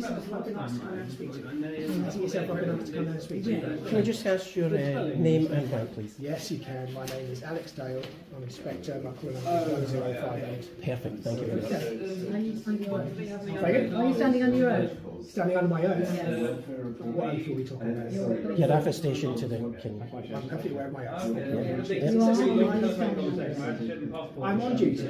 I've been asked to come down and speak to you. Is it yourself I've been asked to come down and speak to you? Can I just ask your name and rank, please? Yes, you can. My name is Alex Dale. I'm Inspector. My call number is 1058. Perfect, thank you very much. Are you standing on your own? Standing under my oath? Yes. What oath are we talking about? Your attestation to the king. I'm perfectly aware of my oath. I'm on duty.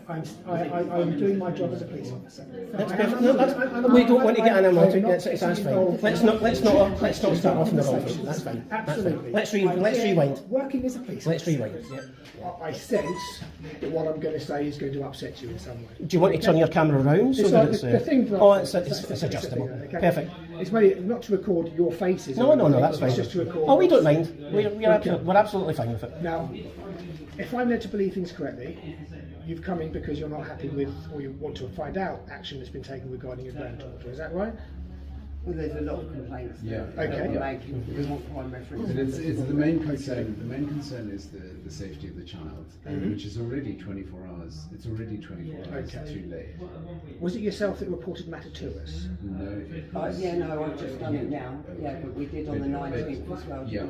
I'm doing my job as a police officer. That's perfect. No, we don't want to get animated. That's fine. Let's not start off in the wrong foot. That's fine. Absolutely. Let's rewind. Working as a police Let's officer. rewind. Yeah. I sense that what I'm going to say is going to upset you in some way. Do you want to turn your camera around so that it's? The thing that Oh, it's adjustable. okay. Perfect. It's mainly not to record your faces. No, that's fine. It's just to record. Oh, we don't mind. We're absolutely fine with it. Now, if I'm led to believe things correctly, you've come in because you're not happy with, or you want to find out action that's been taken regarding your granddaughter. Is that right? Well, there's a lot of complaints. Yeah. Okay. We're making. We want prime reference. But it's the main concern. The main concern is the safety of the child, which is already 24 hours. It's already 24 hours too late. Was it yourself that reported the matter to us? No. I've just done it now. Yeah, but we did on the 19th as well. Yeah,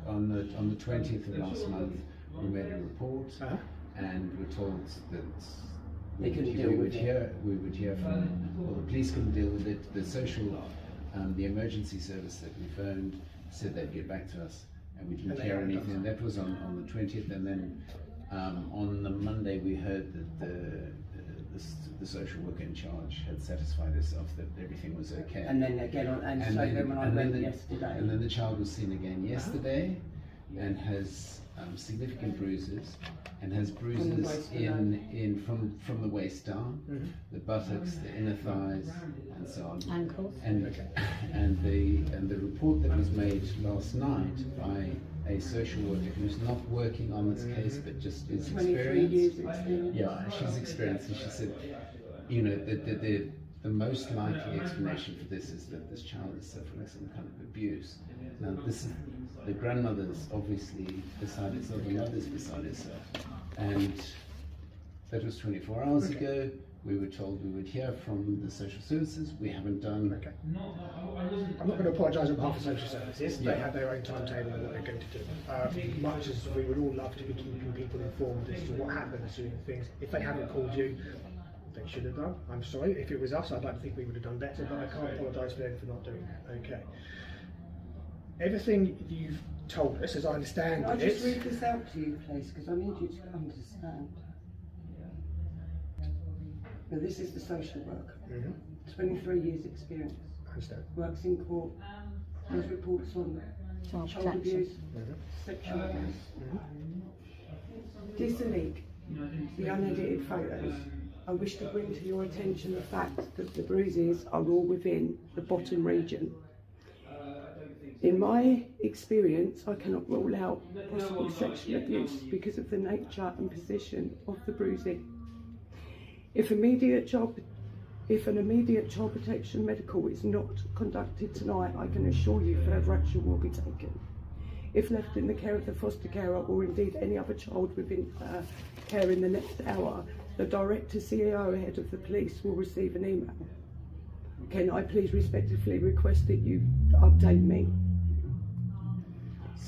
on the 20th of last month, we made a report, and we're told that we would hear from, well, the police couldn't deal with it. The social, the emergency service that we phoned said they'd get back to us, and we didn't hear anything. And that was on the 20th, and then on the Monday we heard that the social worker in charge had satisfied herself that everything was okay. And then again, when I went yesterday. And then the child was seen again yesterday, and has significant bruises, and has bruises from the waist down, the buttocks, the inner thighs, and so on. Ankles. And the report that was made last night by a social worker who's not working on this case but just is 23 years experienced. experience. Yeah, she's experienced, and she said, you know, the most likely explanation for this is that this child is suffering some kind of abuse. Now, this is the grandmother's obviously beside herself, the mother's beside herself, and that was 24 hours ago. We were told we would hear from the social services. We haven't done. Okay. I'm not going to apologise on behalf of social services. They have their own timetable and what they're going to do. Much as we would all love to be keeping people informed as to what happened as doing things, if they haven't called you, they should have done. I'm sorry. If it was us, I'd like to think we would have done better, but I can't apologise for them for not doing that. Okay. Everything you've told us, as I understand I'll it, just read this out to you, please, because I need you to understand. Now, this is the social worker. 23 years experience. I understand. Works in court. Does reports on child abuse, sexual abuse. Disleague the unedited photos. I wish to bring to your attention the fact that the bruises are all within the bottom region. In my experience, I cannot rule out possible sexual abuse because of the nature and position of the bruising. If an immediate child protection medical is not conducted tonight, I can assure you further action will be taken. If left in the care of the foster carer or indeed any other child within care in the next hour, the Director CEO head of the police will receive an email. Can I please respectfully request that you update me?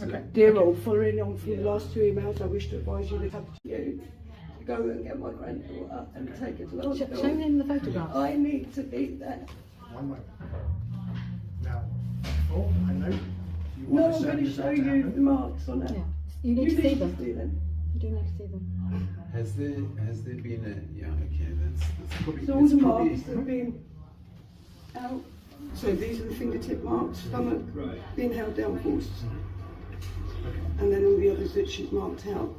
Okay. Dear all, following on from the last two emails, I wish to advise you to go and get my granddaughter and take her to the hospital. Show him the photograph. I need to be there. One moment. Now, I know you No, want I'm the going to service show to you happen. the marks on it. Yeah. You need to see them. See them. You do need to see them. Has there been a that's probably. So all it's the probably- marks have been out. So these are the fingertip marks, stomach being held down forced. And then all the others that she's marked out.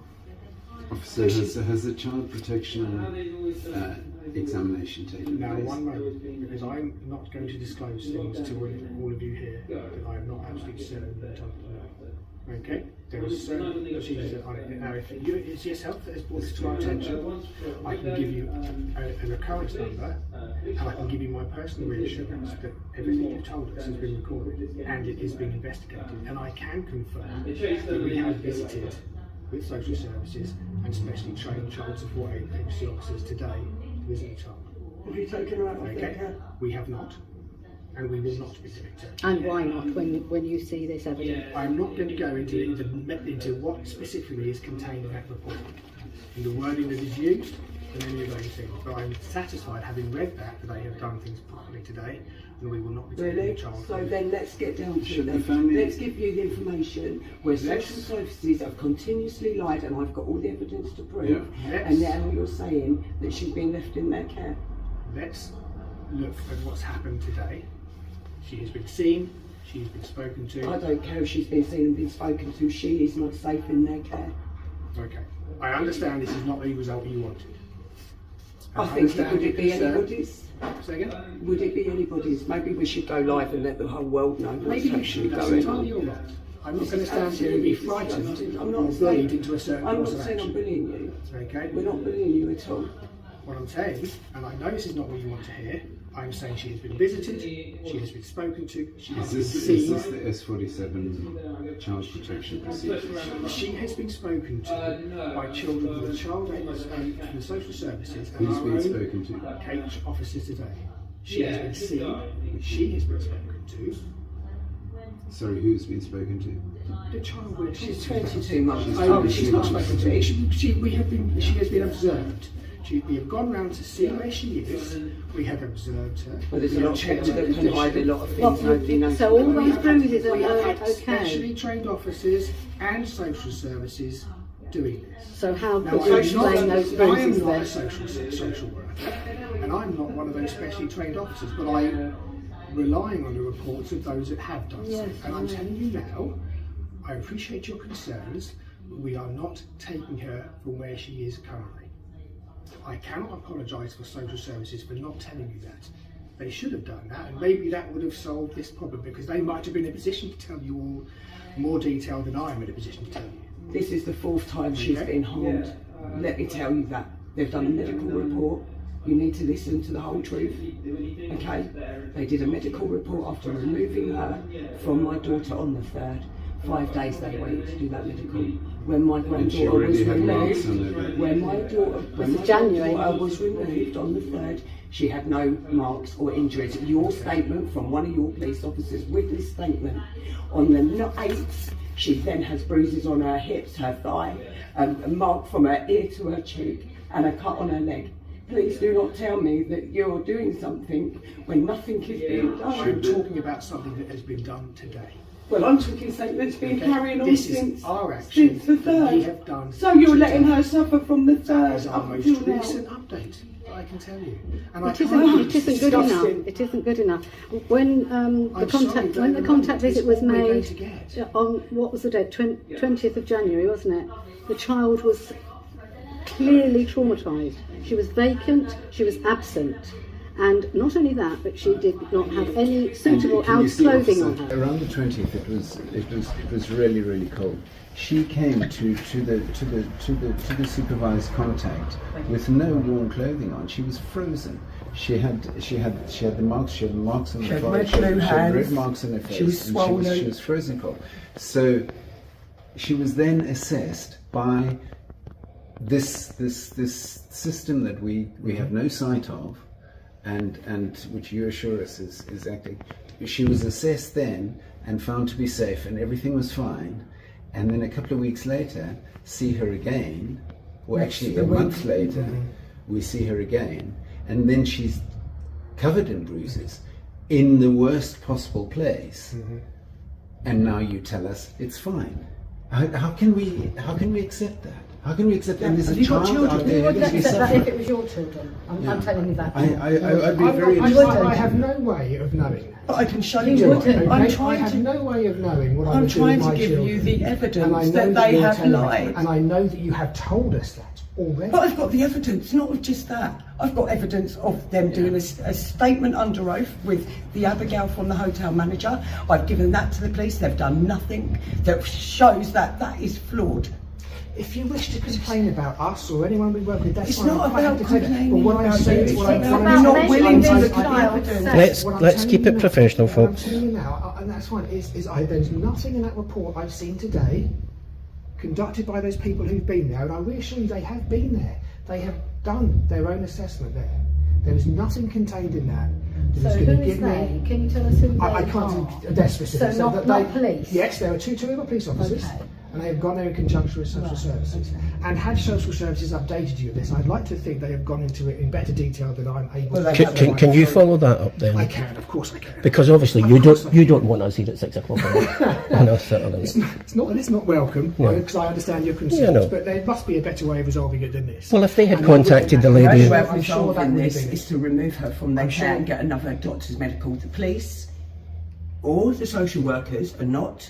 Officer, has the child protection examination taken Now, place? one moment, because I'm not going to disclose things to all of you here that I am not absolutely certain that I'm know. Okay? There are certain procedures on it. Now, if it's yourself that has brought this to our attention, I can give you an occurrence number, and I can give you my personal reassurance that everything you've told us has been recorded and it is being investigated. And I can confirm that we have visited with social services and specially trained child support agency officers today to visit the child. Have you taken her out of Okay? their care? We have not. and we will not be doing so. And why not when you see this evidence? I'm not going to go into what specifically is contained in that report, and the wording that is used, and any of those things. But I'm satisfied, having read that they have done things properly today, and we will not be taking Really? a child. So then let's get down to Should it. the family- Let's give you the information where social services have continuously lied, and I've got all the evidence to prove. Yeah. And now you're saying that she's been left in their care. Let's look at what's happened today. She has been seen, she has been spoken to. I don't care if she's been seen and been spoken to. She is not safe in their care. Okay. I understand this is not the result you wanted. I think would it be anybody's? Say again? Would it be anybody's? Maybe we should go live and let the whole world know what's Maybe you actually should. That's going entirely on. your right. I'm not going to stand here and be frightened I'm or not bullied saying, into a certain I'm course not of saying I'm action. bullying you. Okay? We're not bullying you at all. What I'm saying, and I know this is not what you want to hear, I'm saying she has been visited, she has been spoken to, she has been Is seen. this the S47 child protection procedure? She has been spoken to by children from the child from the social services and Who's our been own spoken to? Kate officers today. She has been seen, she has been spoken to. Sorry, who's been spoken to? The child with She's 22 months Oh, old. she's not spoken to. She has been observed. We have gone round to see where she is. We have observed her. Well, there's a We lot have of people checked her that can hide a condition. lot of things. Nobody knows. So all We those have had- bruises we have are had okay. specially trained officers and social services doing this. So how Now, could you I explain am those not bruises a then? social worker, and I'm not one of those specially trained officers, but I'm relying on the reports of those that have done so. Yes, And I'm I know. telling you now, I appreciate your concerns, but we are not taking her from where she is currently. I cannot apologise for social services for not telling you that. They should have done that, and maybe that would have solved this problem, because they might have been in a position to tell you all more detail than I am in a position to tell you. This is the 4th time she's Okay. been harmed. Let me tell you that. They've done a medical report. You need to listen to the whole truth. Okay? They did a medical report after removing her from my daughter on the 3rd. 5 days they waited to do that medical. When my she granddaughter already was had marks on removed, her. when my January. daughter was removed on the 3rd, she had no marks or injuries. Your statement from one of your police officers with this statement on the 8th, she then has bruises on her hips, her thigh, a mark from her ear to her cheek, and a cut on her leg. Please do not tell me that you're doing something when nothing is being I'm done. talking about something that has been done today. Well, I'm talking something that's been Okay, carrying on this is since, our action since the that we 3rd. have done. So you're today. letting her suffer from the That is 3rd our up most until now. recent update, I can tell you. And It isn't good enough. It isn't good enough. When the contact visit was made on, what was the date? 20th of January, wasn't it? The child was clearly traumatised. She was vacant. She was absent. And not only that, but she did not have any suitable Can you out see, clothing officer, on her. Around the 20th, it was really cold. She came to the supervised contact with no warm clothing on. She was frozen. She had the marks. She had marks on She her had forehead. red blue She had red hands. marks on her face. She was and swollen. She was frozen cold. So she was then assessed by this system that we have no sight of, and which you assure us is acting. She was assessed then and found to be safe, and everything was fine. And then a couple of weeks later, see her again, or actually a month later, we see her again, and then she's covered in bruises in the worst possible place. And now you tell us it's fine. How can we accept that? How can we accept that? And there's Have a you got child children? out there You wouldn't who's accept that if suffering. it was your children. I'm telling you that. I'd be very interested. I have no way of knowing. But I can show You you. wouldn't. I'm I trying have to. no way of knowing what I I'm would do with trying to my give you children. the And I evidence know that they you're have telling me, lied. and I know that you have told us that already. But I've got the evidence, not just that. I've got evidence of them doing a statement under oath with the Abigail from the hotel manager. I've given that to the police. They've done nothing that shows that that is flawed. If you wish to complain about us or anyone we work with, that's It's fine. not I'm quite happy about to say that. But complaining what I'm about saying, you. what I'm It's what about I'm- not I'm- willing I'm- to I'm- look at the I'm- evidence. what I'm Let's telling keep you it now- professional, what I'm folks. telling you now, and that's fine, there's nothing in that report I've seen today conducted by those people who've been there, and I reassure you they have been there. They have done their own assessment there. There is nothing contained in that that So is who going to is give me. they? Can you tell us who they I can't are? do their specifics. So that not police? Yes, there are two other police officers, Okay. and they have gone there in conjunction with social Right, services. okay. And had social services updated you of this, I'd like to think they have gone into it in better detail than I'm able Well, to. Can you follow that up then? I can, of course I can. Because obviously you don't want us here at 6 o'clock on a Saturday. It's not welcome, because I understand your concerns, Yeah, no. but there must be a better way of resolving it than this. Well, if they had And contacted the The lady, only way of I'm sure that resolving would have this been is to remove her from their I'm care sure. and get another doctor's medical. The police or the social workers are not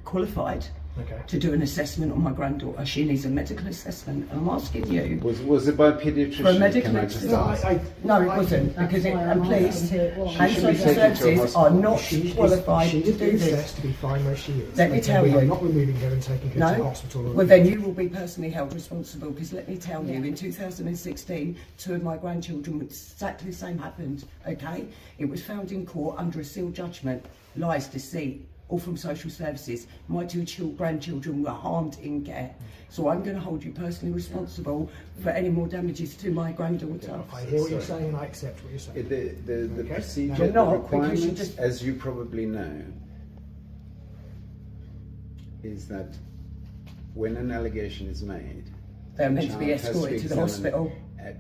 qualified Okay. to do an assessment on my granddaughter. She needs a medical assessment, and I'm asking you Was it by a paediatrician? for a medical Can I just assessment. ask? No, it wasn't, because it, why and I'm police asking who it was. and She should be social taken to a services hospital. are not She qualified is to do assessed this. to be fine where she is. Let me tell we are you. not removing her and taking her to No? hospital. Well, then you will be personally held responsible, because let me tell you, in 2016, 2 of my grandchildren, exactly the same happened, okay? It was found in court under a sealed judgment, lies, deceit, all from social services. My 2 grandchildren were harmed in care. So I'm going to hold you personally responsible for any more damages to my granddaughter. I hear what you're saying and I accept what you're saying. The Okay. procedure, You're the not, because you requirements, just- as you probably know, is that when an allegation is made, They're meant to be child has escorted to the examined hospital.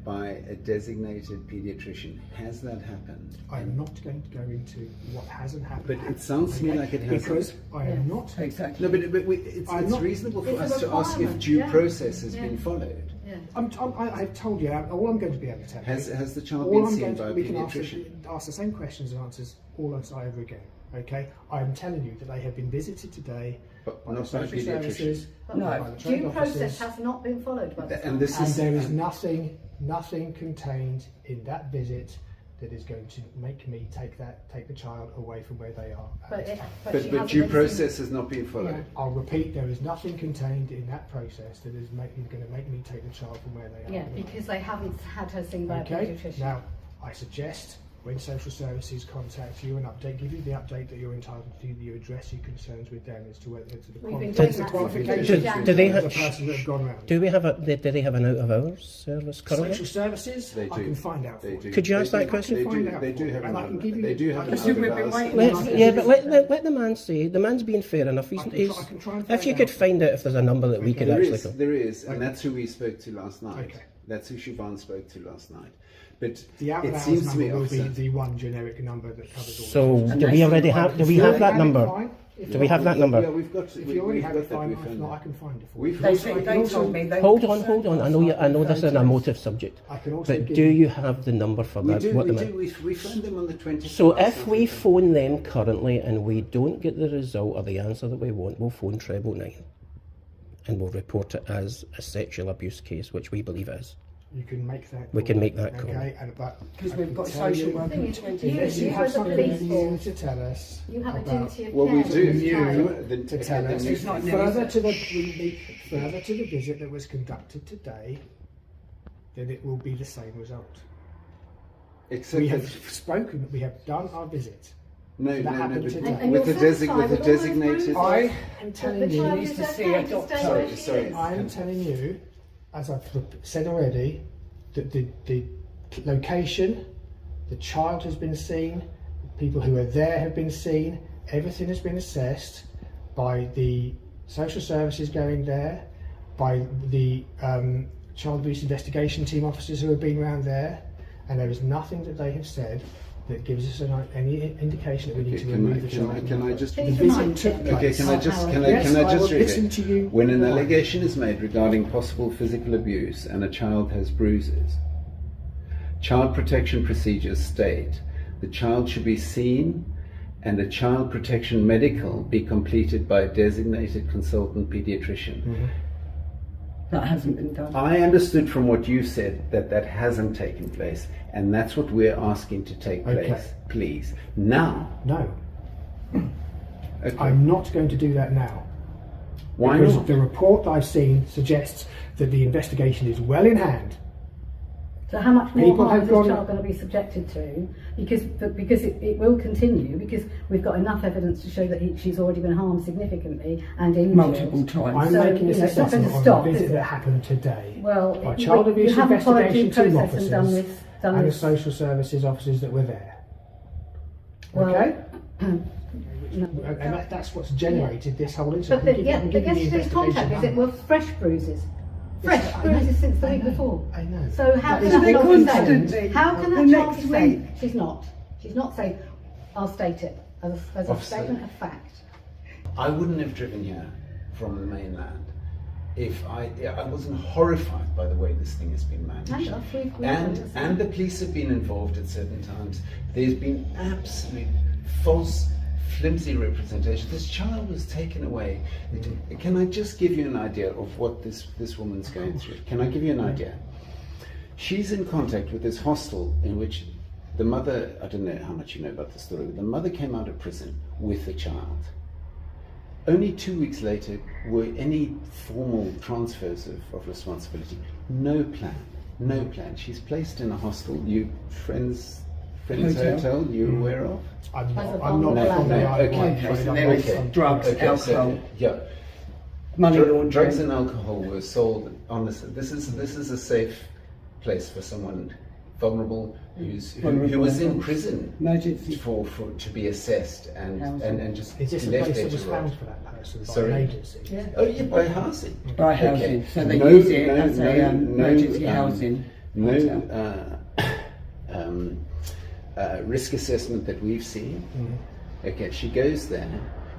by a designated paediatrician. Has that happened? I'm not going to go into what hasn't happened. But it sounds to me like it hasn't. Because I am not. Exactly. No, but it's I'm not- reasonable for It's a us to ask if requirement, due yeah. process has Yeah. been followed. Yeah. I've told you, all I'm going to be able to tell you. Has the child all been I'm seen going by to, a we can paediatrician? ask the same questions and answers all over again. Okay? I'm telling you that they have been visited today But by not the by a social paediatrician. services, No. by the trained Due process officers, has not been followed by the And this and is there is nothing contained in that visit that is going to make me take the child away from where they are. But she But hasn't due been process has not been followed. I'll repeat, there is nothing contained in that process that is going to make me take the child from where they are. Yeah, because they haven't had her seen by a Okay, paediatrician. now I suggest when social services contact you and give you the update that you're entitled to, you address your concerns with them as to whether to the We've been qualifications, doing the that qualifications since Do they of the have- person that have gone round. do they have an out of hours service currently? Social services, They I do. can find out They for do. you. Could you ask They that do. question? They Find do. out They for do you, have and I an can give you They the- do I have can an see we've been out-of-hours waiting. service. Yeah, but let the man say. The man's being fair enough. I can try and If find you could out. find out if there's a number that we could There actually is, call. there is, and Okay. that's who we spoke to last night. Okay. That's who Siobhan spoke to last night. But The out of it hours seems to me, number will be officer, the one generic number that covers all So of this. do we already have? Do we have that number? Fine. Do we have that number? Yeah, we've got. If you already have it, got that. fine. We've If found not, that. I can find it for you. We've They, also- they told me they Hold on. I know this is a motive subject, I can also but give do you- you have the number for We that? do. What We the do. We phoned them on the 20th. So of last if we month. phone them currently and we don't get the result or the answer that we want, we'll phone 999 and we'll report it as a sexual abuse case, which we believe it is. You can make that. We call, can make that call. Okay, but because I we've can got tell social you, work Thing in is, 20 Unless you You have as a something police new force, to tell us you have a about duty of Well, we care do. to the child. to tell us It's not further to the visit that was conducted today, then it will be the same result. Except We that- have spoken. We have done our visit. No, that no, happened but today. And with you're the satisfied with all those designated. bruises? I am The telling child you. needs is to see okay a to doctor. stay Sorry, where she sorry. is. I am telling you, as I've said already, that the location, the child has been seen, people who are there have been seen, everything has been assessed by the social services going there, by the child abuse investigation team officers who have been around there, and there is nothing that they have said that gives us any indication that we need Okay, to remove the child. can I just? Please The visit remind took him. place. Okay, can I just Yes, I will read listen it? to you. When an Go on. allegation is made regarding possible physical abuse and a child has bruises, child protection procedures state the child should be seen and a child protection medical be completed by a designated consultant pediatrician. Mm-hmm. That hasn't been done. I understood from what you said that that hasn't taken place, and that's what we're asking to take Okay. place, please. Now, No, okay. I'm not going to do that now. Why Because not? the report I've seen suggests that the investigation is well in hand. So how much more People harm have is this gone- child going to be subjected to? Because it will continue, because we've got enough evidence to show that she's already been harmed significantly and injured. Multiple times. I'm So, making you this know, it's not going assessment to on stop, the is visit it? that happened today. Well, by you child abuse haven't followed due investigation team process and done officers this done and the this. social services officers that were there. Well, Okay? no. And that's what's generated this whole incident. But yesterday's contact visit was fresh bruises. Fresh bruises since the week before. I know. So how can That that is not be constantly. safe? How can The that child next be safe? week. She's not. She's not safe. I'll state it as a Officer. statement of fact. I wouldn't have driven here from the mainland if I wasn't horrified by the way this thing has been managed. And the police have been involved at certain times. There's been absolute false, flimsy representation. This child was taken away. Can I just give you an idea of what this woman's going through? Can I give you an idea? She's in contact with this hostel in which the mother, I don't know how much you know about the story, but the mother came out of prison with the child. Only 2 weeks later were any formal transfers of responsibility. No plan. She's placed in a hostel. You friends hotel you're aware of? I'm not No, from the island. okay. So there was drugs, alcohol, money laundering. Drugs and alcohol were sold on this. This is a safe place for someone vulnerable who was in prison Emergency. for to be assessed and just Is this a left place there that was to rot. found for that person by Sorry? an agency? Yeah. Oh yeah, by housing. By housing. Okay. So they use it as a emergency no, housing. No risk assessment that we've seen. Okay, she goes there.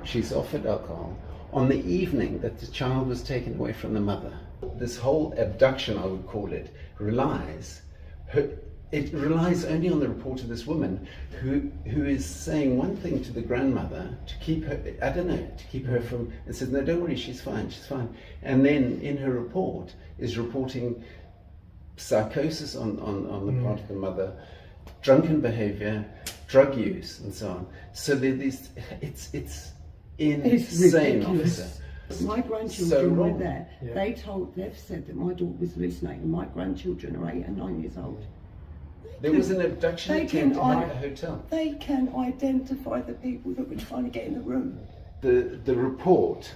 She's offered alcohol on the evening that the child was taken away from the mother. This whole abduction, I would call it, relies only on the report of this woman who is saying one thing to the grandmother to keep her, I don't know, to keep her from, and says, no, don't worry, she's fine. And then in her report is reporting psychosis on the part of the mother, drunken behavior, drug use, and so on. So there are these, it's insane, ridiculous. officer. My grandchildren So were wrong. there. Yeah. They've said that my daughter was hallucinating. My grandchildren are 8 and 9 years old. There was an abduction They attempt can at a hotel. They can identify the people that were trying to get in the room. The report,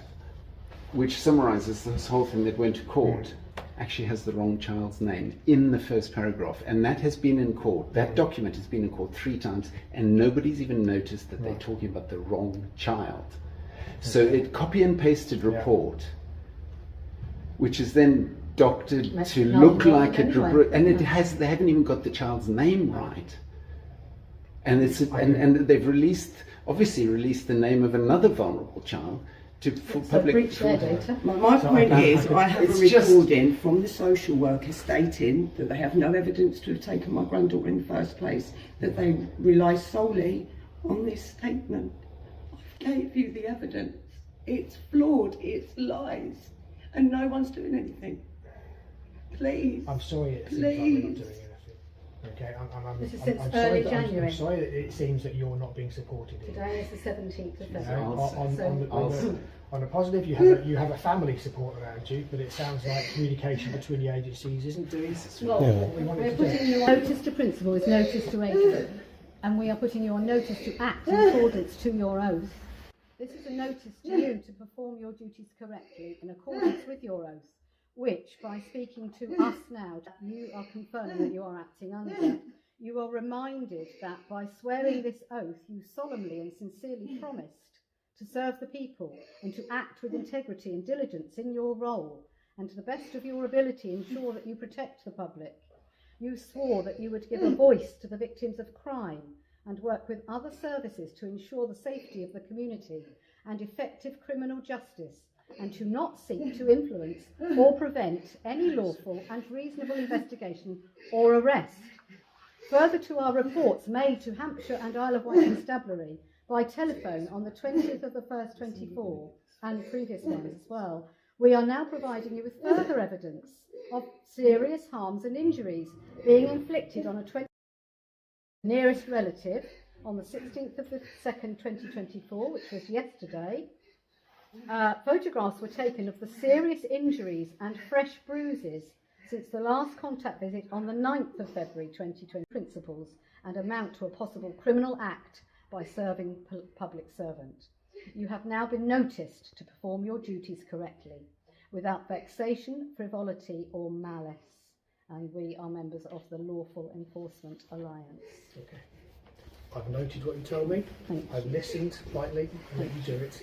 which summarizes this whole thing that went to court, actually has the wrong child's name in the first paragraph, and that has been in court. That document has been in court 3 times, and nobody's even noticed that they're talking about the wrong child. So it copy and pasted report, which is then doctored That's to not look wrong like anyway. and they haven't even got the child's name right. And and they've obviously released the name of another vulnerable child for So public. breach their data. My point is, I have It's a just- recording from the social worker stating that they have no evidence to have taken my granddaughter in the first place, that they rely solely on this statement. I gave you the evidence. It's flawed, it's lies, and no one's doing anything. Please. I'm sorry it seems like we're not Please. doing anything. Okay, This is I'm since sorry early that- January. I'm sorry that it seems that you're not being supported here. Today is the 17th of You know, February. on a positive, you have a family support around you, but it sounds like communication between the agencies isn't doing Well, what we want we're it to do. putting you on notice to principal is notice to agent, and we are putting you on notice to act in accordance to your oath. This is a notice to you to perform your duties correctly in accordance with your oath, which, by speaking to us now, you are confirming that you are acting under. You are reminded that by swearing this oath, you solemnly and sincerely promised to serve the people and to act with integrity and diligence in your role, and to the best of your ability ensure that you protect the public. You swore that you would give a voice to the victims of crime and work with other services to ensure the safety of the community and effective criminal justice, and to not seek to influence or prevent any lawful and reasonable investigation or arrest. Further to our reports made to Hampshire and Isle of Wight Constabulary by telephone on the 20th of the 1st 24 and previous ones as well, we are now providing you with further evidence of serious harms and injuries being inflicted on a nearest relative on the 16th of the 2nd 2024, which was yesterday. Photographs were taken of the serious injuries and fresh bruises since the last contact visit on the 9th of February 2020 principles and amount to a possible criminal act by serving public servant. You have now been noticed to perform your duties correctly, without vexation, frivolity or malice, and we are members of the Lawful Enforcement Alliance. Okay. I've noted what you told me. I've listened politely and let you do it.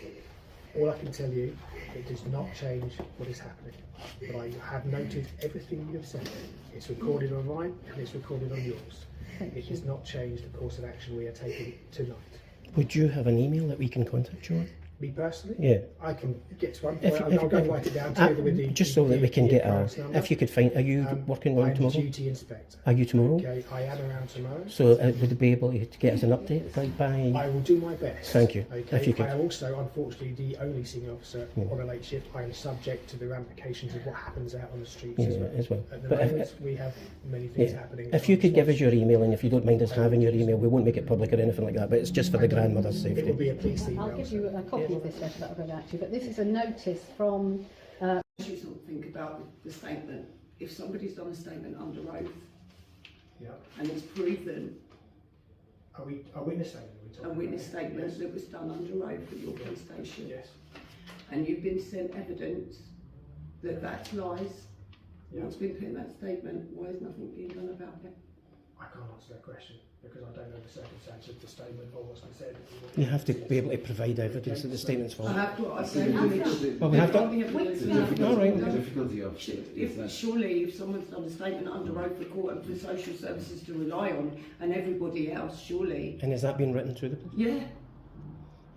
All I can tell you, it does not change what is happening. But I have noted everything you have said. It's recorded on mine and it's recorded on yours. It does not change the course of action we are taking tonight. Would you have an email that we can contact you on? Me personally? Yeah. I can get to one. I'll go and write it down together with the... Just so that we can get our... number. If you could find... Are you working on I'm tomorrow? duty inspector. Are you tomorrow? Okay, I am around tomorrow. So would you be able to get us an update by... I will do my best. Thank you. Okay. If you could. I am also, unfortunately, the only senior officer on a late shift. I am subject to the ramifications of what happens out on the streets as well. At the But moment, we have many things happening. If you could give us your email, and if you don't mind us having your email, we won't make it public or anything like that, but it's just for the grandmother's It will safety. be a police email. I'll give you a copy of this letter that I've read out to you, but this is a notice from... You sort of think about the statement. If somebody's done a statement under oath Yeah. and it's proven A witness statement. a witness statement that was done under oath at your police station, Yes. and you've been sent evidence that that's lies, what's been put in that statement, why is nothing being done about it? I can't answer that question because I don't know the circumstances of the statement or what's been said. You have to be able to provide evidence that the statement's I false. have got, I say, the Well, we have done. All right. The difficulty of it is that surely if someone's done a statement under oath for court and for social services to rely on, and everybody else, surely. And has that been written to the... Yeah.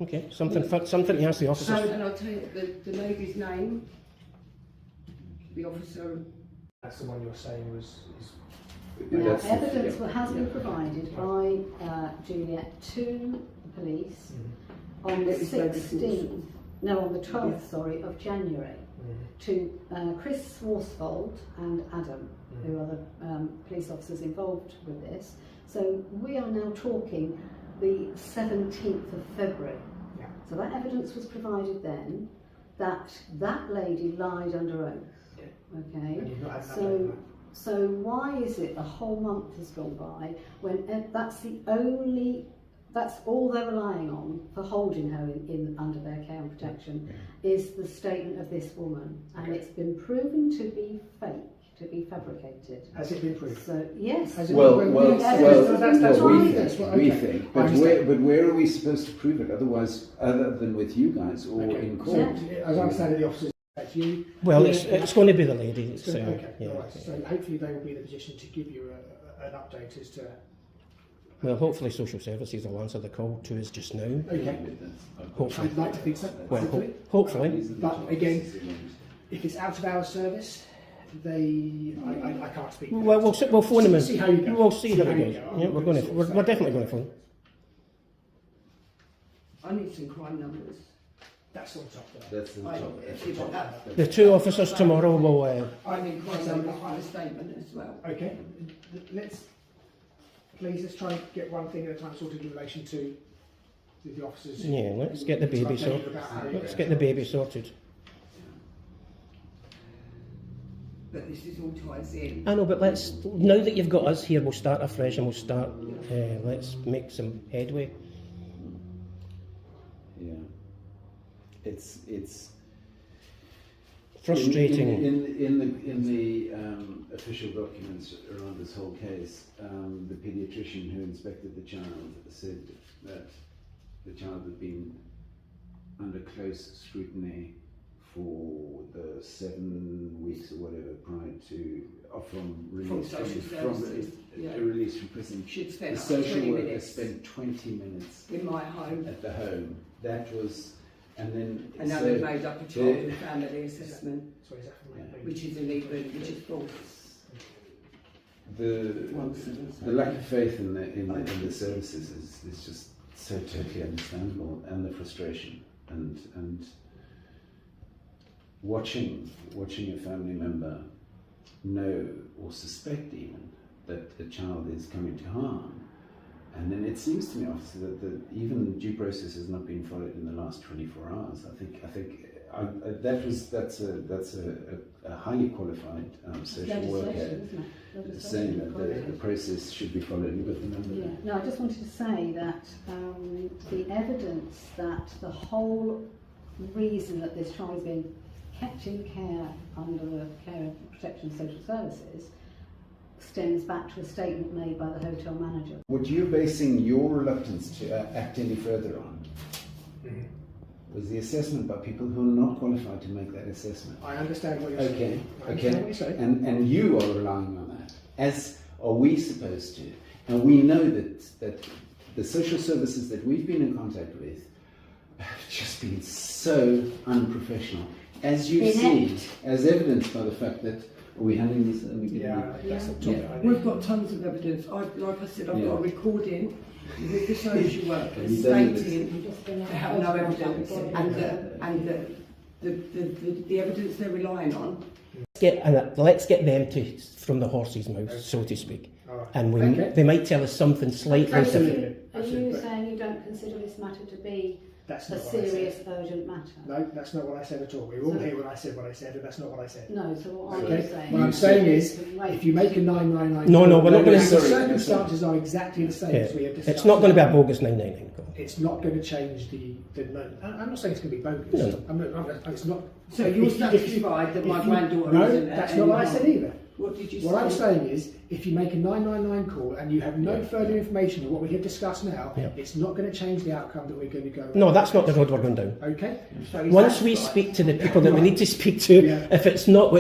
Okay, something to ask the So, officers. and I'll tell you the lady's name, the officer. That's the one you're saying was... Now, evidence has been provided by Juliet to the police on the 16th, no, on the 12th, sorry, of January, to Chris Swarsfold and Adam, who are the police officers involved with this. So we are now talking the 17th of February. Yeah. So that evidence was provided then that that lady lied under oath. Okay. And you've not had an update on that. So why is it a whole month has gone by when that's all they're relying on for holding her in under their care and protection is the statement of this woman, and it's been proven to be fake, to be fabricated. Has it been proved? So yes. Has it well, been well, proved? well, we think, but I where are we supposed to prove it? Otherwise, other than with you guys or in court? Yeah. As I understand it, the officers that's you. Well, it's going to be the lady. It's So, gonna, okay, yeah. all right. So hopefully they will be in a position to give you an update as to. Well, hopefully social services will answer the call to us just now. Okay. Hopefully. I'd like to think so. Well, hopefully. But again, if it's out of our service, I can't speak. Well, we'll phone them in. See how you go. We'll see how how it you goes. go. Yeah, we're definitely going to phone. I need some crime numbers. That's on top of that. That's the top. That's the top. The two officers tomorrow will... I need crime numbers for the statement as well. Okay. Let's try and get one thing at a time sorted in relation to the officers. Yeah, let's get the baby sorted. Let's get the baby sorted. But this is all ties in. I know, but let's... Now that you've got us here, we'll start afresh and we'll start... let's make some headway. Yeah. It's frustrating. In the official documents around this whole case, the paediatrician who inspected the child said that the child had been under close scrutiny for the 7 weeks or whatever prior to from release release from prison. She'd spent the social 20 worker minutes spent 20 minutes in my home at the home. That was. And now they've made up a child and family assessment, which is illegal, which is false. The lack of faith in the services is just so totally understandable, and the frustration and watching a family member know or suspect even that the child is coming to harm. And then it seems to me, officer, that even due process has not been followed in the last 24 hours. I think that's a highly qualified social worker saying that the process should be followed with the number. Yeah. No, I just wanted to say that the evidence that the whole reason that this child is being kept in care under the care and protection of social services stems back to a statement made by the hotel manager. What you're basing your reluctance to act any further on was the assessment by people who are not qualified to make that assessment. I understand what you're saying. Okay. And you are relying on that, as are we supposed to. And we know that the social services that we've been in contact with have just been so unprofessional, as you've seen, as evidenced by the fact that we're handling this. We've got tons of evidence. Like I said, I've got a recording with the social worker stating they have no evidence, and the evidence they're relying on. Let's get them from the horse's mouth, so to speak. And they might tell us something slightly different. Are you saying you don't consider this matter to be a serious, urgent matter? No, that's not what I said at all. We were all here when I said what I said, and that's not what I said. No, so what are you saying? What I'm saying is, if you make a 999 No, we're not going to... The circumstances are exactly the same as we have discussed. It's not going to be a bogus 999 call. It's not going to change the I'm not saying it's going to be bogus. No. It's not. So you're satisfied that my granddaughter isn't there? That's not what I said either. What did you say? What I'm saying is, if you make a 999 call and you have no further information than what we have discussed now, it's not going to change the outcome that we're going to go. No, that's not the road we're going down. Okay. Once we speak to the people that we need to speak to, if it's not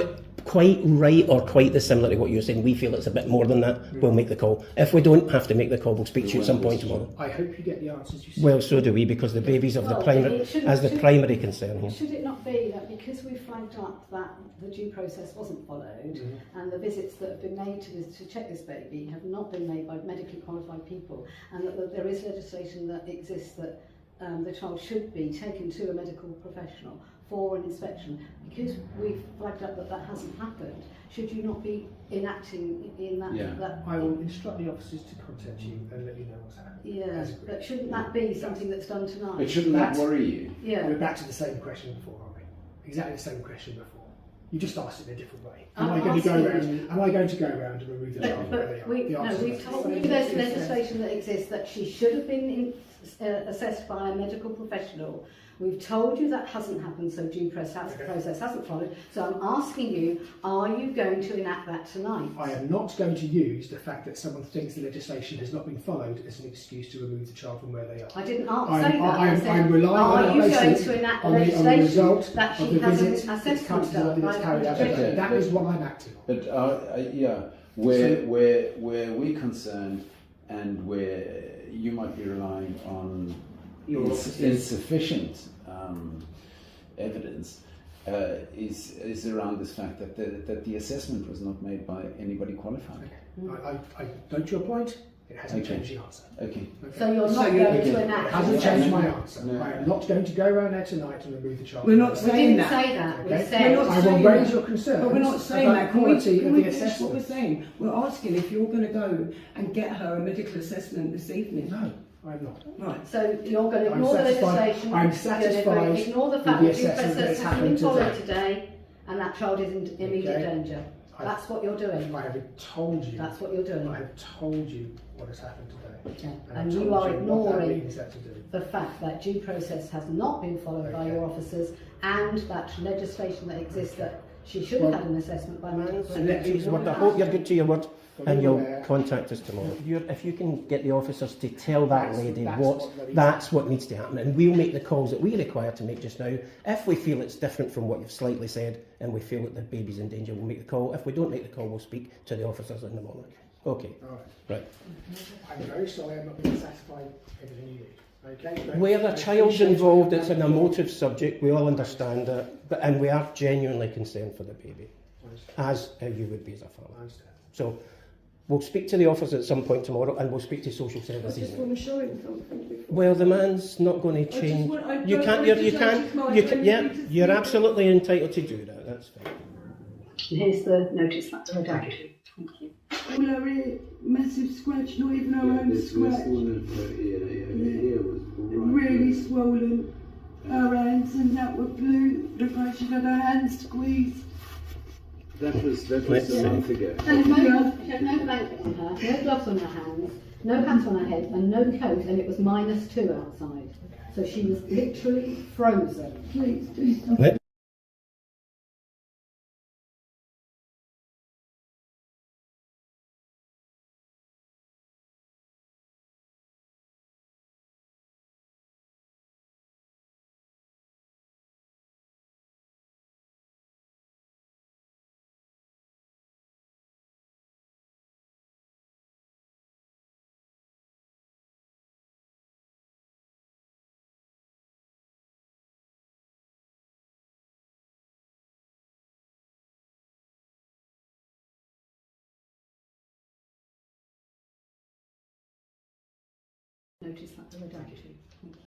quite right or quite dissimilar to what you're saying, we feel it's a bit more than that, we'll make the call. If we don't have to make the call, we'll speak to you at some point tomorrow. I hope you get the answers you seek. Well, so do we, because the baby's of the primary concern here. Should it not be that because we flagged up that the due process wasn't followed and the visits that have been made to check this baby have not been made by medically qualified people, and that there is legislation that exists that the child should be taken to a medical professional for an inspection, because we've flagged up that hasn't happened, should you not be enacting in that? I will instruct the officers to contact you and let you know what's happening. Yes, but shouldn't that be something that's done tonight? But shouldn't that worry you? Yeah. We're back to the same question before, aren't we? Exactly the same question before. You just asked it in a different way. Am I going to go around and remove the child where they are? We've told you there's legislation that exists that she should have been assessed by a medical professional. We've told you that hasn't happened, so due process hasn't followed. So I'm asking you, are you going to enact that tonight? I am not going to use the fact that someone thinks the legislation has not been followed as an excuse to remove the child from where they are. I didn't say that. I'm relying are you going to enact on the result that she of the hasn't visit assessed that's carried out. That is what I'm acting on. But where we're concerned, and where you might be relying on insufficient evidence, is around this fact that the assessment was not made by anybody qualified. I don't your point. It hasn't changed the answer. Okay. So you're not going to enact. It hasn't changed my answer. No. I am not going to go around there tonight and remove the child. We're not saying that. We didn't say that. Okay? We said. I will raise your concerns. But we're not saying about that. the quality Can of we the finish what we're assessment. saying? We're asking if you're going to go and get her a medical assessment this evening. No, I'm not. Right. So you're going to ignore the legislation. I'm satisfied to ignore the fact with that the due assessment process that's has been happened followed today. today, and that child is in immediate Okay. danger. That's what you're doing. I have told you. That's what you're doing. I have told you what has happened today. Yeah. And And I've you told are what that ignoring means that to do. the fact that due process has not been followed by your officers, and that legislation that exists that she should have had an assessment by medical professionals. I hope you're good to your word, and you'll contact us tomorrow. If you can get the officers to tell that lady that's what needs to happen, and we'll make the calls that we require to make just now. If we feel it's different from what you've slightly said, and we feel that the baby's in danger, we'll make the call. If we don't make the call, we'll speak to the officers in the morning. Okay. Right. I'm very sorry I'm not going to satisfy everything you need. Okay? Where the child's involved, it's an emotive subject, we all understand that, and we are genuinely concerned for the baby, as you would be as a father. I understand. So we'll speak to the officers at some point tomorrow, and we'll speak to social services. I just want to show him something. Well, the man's not going to change. You're absolutely entitled to do that. That's fine. Here's the notice that's redacted. Thank you. All over here, massive scratch, not even our own scratch. Really swollen. Her hands and that were blue. Looked like she'd had her hands squeezed. That was a month ago. And no blanket on her, no gloves on her hands, no hat on her head, and no coat, and it was -2 outside. So she was literally frozen. Please do something. notice that they were down to. Thank you.